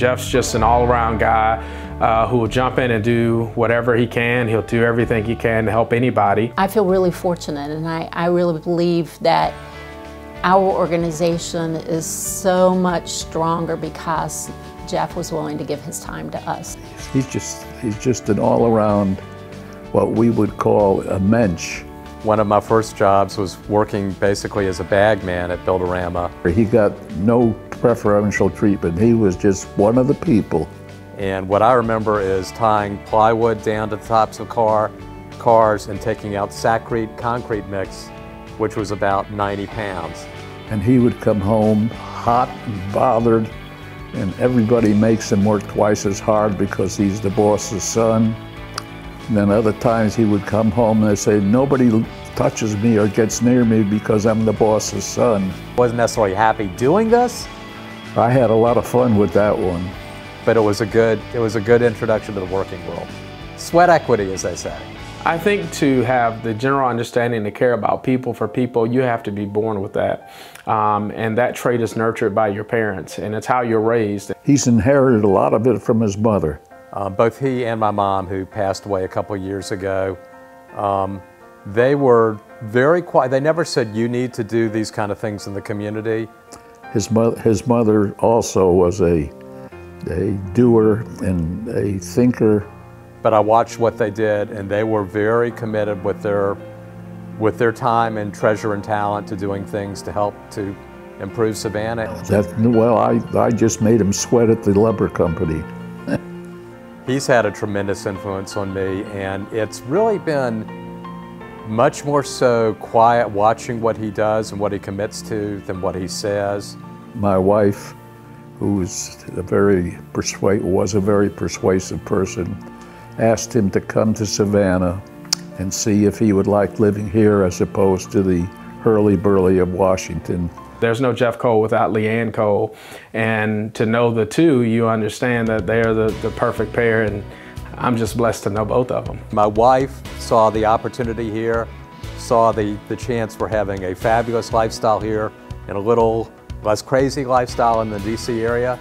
Jeff's just an all-around guy who will jump in and do whatever he can. He'll do everything he can to help anybody. I feel really fortunate, and I really believe that our organization is so much stronger because Jeff was willing to give his time to us. He's just an all-around, what we would call a mensch. One of my first jobs was working basically as a bag man at Builderama. He got no preferential treatment. He was just one of the people. And what I remember is tying plywood down to the tops of cars and taking out Saccrete concrete mix, which was about 90 pounds. And he would come home hot and bothered, and everybody makes him work twice as hard because he's the boss's son. And then other times he would come home and they'd say, nobody touches me or gets near me because I'm the boss's son. Wasn't necessarily happy doing this. I had a lot of fun with that one. But it was a good introduction to the working world. Sweat equity, as they say. I think to have the general understanding to care about people for people, you have to be born with that. And that trait is nurtured by your parents, and it's how you're raised. He's inherited a lot of it from his mother. Both he and my mom, who passed away a couple of years ago, they were very quiet. They never said, you need to do these kind of things in the community. His mother also was a doer and a thinker. But I watched what they did, and they were very committed with their time and treasure and talent to doing things to help to improve Savannah. I just made him sweat at the lumber company. He's had a tremendous influence on me, and it's really been much more so quiet watching what he does and what he commits to than what he says. My wife, who was a very persuasive person, asked him to come to Savannah and see if he would like living here as opposed to the hurly-burly of Washington. There's no Jeff Kole without LeeAnn Kole, and to know the two, you understand that they're the perfect pair, and I'm just blessed to know both of them. My wife saw the opportunity here, saw the chance for having a fabulous lifestyle here and a little less crazy lifestyle in the DC area,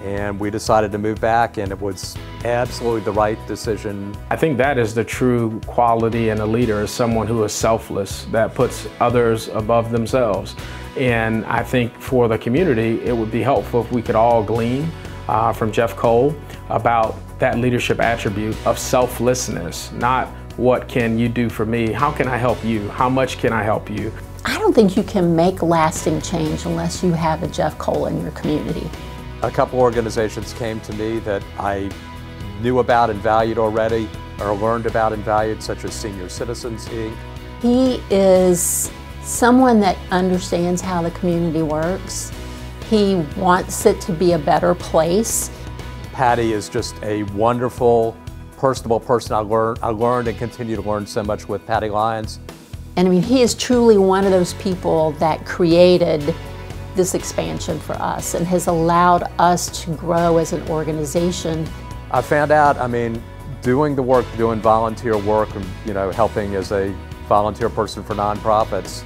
and we decided to move back, and it was absolutely the right decision. I think that is the true quality in a leader, is someone who is selfless, that puts others above themselves. And I think for the community, it would be helpful if we could all glean from Jeff Kole about that leadership attribute of selflessness, not what can you do for me, how can I help you, how much can I help you. I don't think you can make lasting change unless you have a Jeff Kole in your community. A couple organizations came to me that I knew about and valued already, or learned about and valued, such as Senior Citizens Inc. He is someone that understands how the community works. He wants it to be a better place. Patty is just a wonderful, personable person. I learned and continue to learn so much with Patty Lyons. And I mean, he is truly one of those people that created this expansion for us and has allowed us to grow as an organization. I found out, I mean, doing the work, doing volunteer work, and helping as a volunteer person for nonprofits,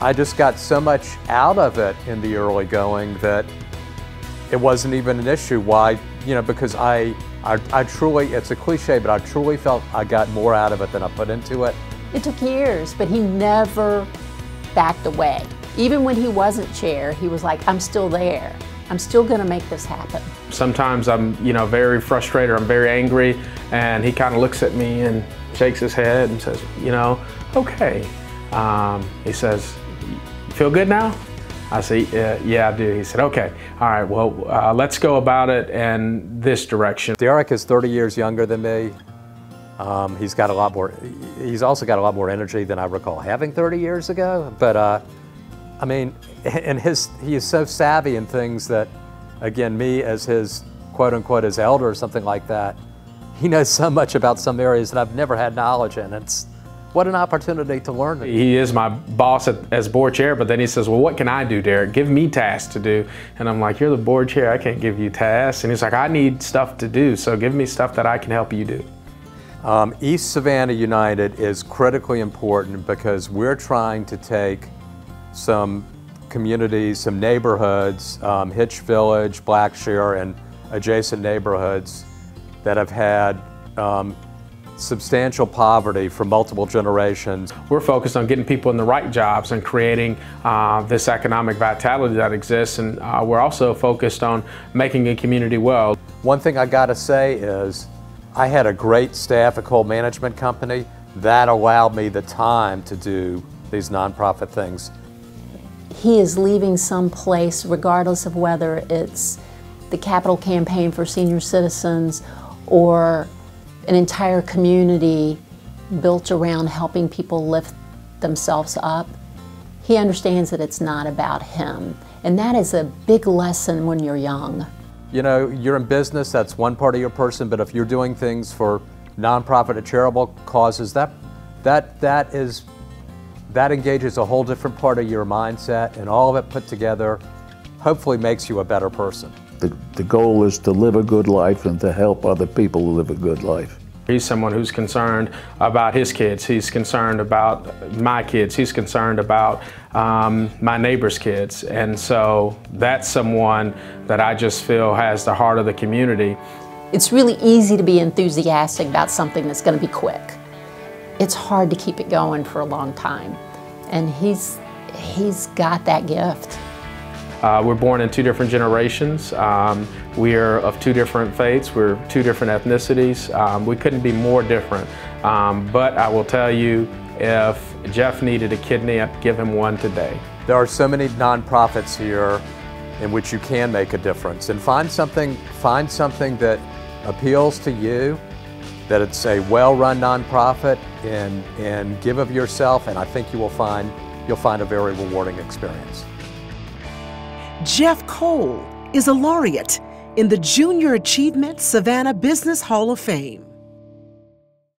I just got so much out of it in the early going that it wasn't even an issue. Why? Because I truly, it's a cliche, but I truly felt I got more out of it than I put into it. It took years, but he never backed away. Even when he wasn't chair, he was like, I'm still there. I'm still gonna make this happen. Sometimes I'm, very frustrated, I'm very angry, and he kind of looks at me and shakes his head and says, okay. He says, you feel good now? I say, yeah, I do. He said, okay, all right, well, let's go about it in this direction. Derek is 30 years younger than me. He's also got a lot more energy than I recall having 30 years ago. But I mean, and he is so savvy in things that, again, me as his quote unquote his elder or something like that, he knows so much about some areas that I've never had knowledge in. What an opportunity to learn. He is my boss as board chair, but then he says, well, what can I do, Derek? Give me tasks to do. And I'm like, you're the board chair, I can't give you tasks. And he's like, I need stuff to do, so give me stuff that I can help you do. East Savannah United is critically important because we're trying to take some communities, some neighborhoods, Hitch Village, Blackshear, and adjacent neighborhoods that have had substantial poverty for multiple generations. We're focused on getting people in the right jobs and creating this economic vitality that exists, and we're also focused on making a community well. One thing I gotta say is I had a great staff at Kole Management Company that allowed me the time to do these nonprofit things. He is leaving some place, regardless of whether it's the capital campaign for senior citizens or an entire community built around helping people lift themselves up. He understands that it's not about him. And that is a big lesson when you're young. You know, you're in business, that's one part of your person, but if you're doing things for nonprofit or charitable causes, that engages a whole different part of your mindset, and all of it put together hopefully makes you a better person. The goal is to live a good life and to help other people live a good life. He's someone who's concerned about his kids. He's concerned about my kids. He's concerned about my neighbor's kids. And so that's someone that I just feel has the heart of the community. It's really easy to be enthusiastic about something that's going to be quick. It's hard to keep it going for a long time. And he's got that gift. We're born in two different generations. We are of two different faiths. We're two different ethnicities. We couldn't be more different. But I will tell you, if Jeff needed a kidney, I'd give him one today. There are so many nonprofits here in which you can make a difference. And find something that appeals to you, that it's a well-run nonprofit, and give of yourself, and I think you'll find a very rewarding experience. Jeff Kole is a laureate in the Junior Achievement Savannah Business Hall of Fame.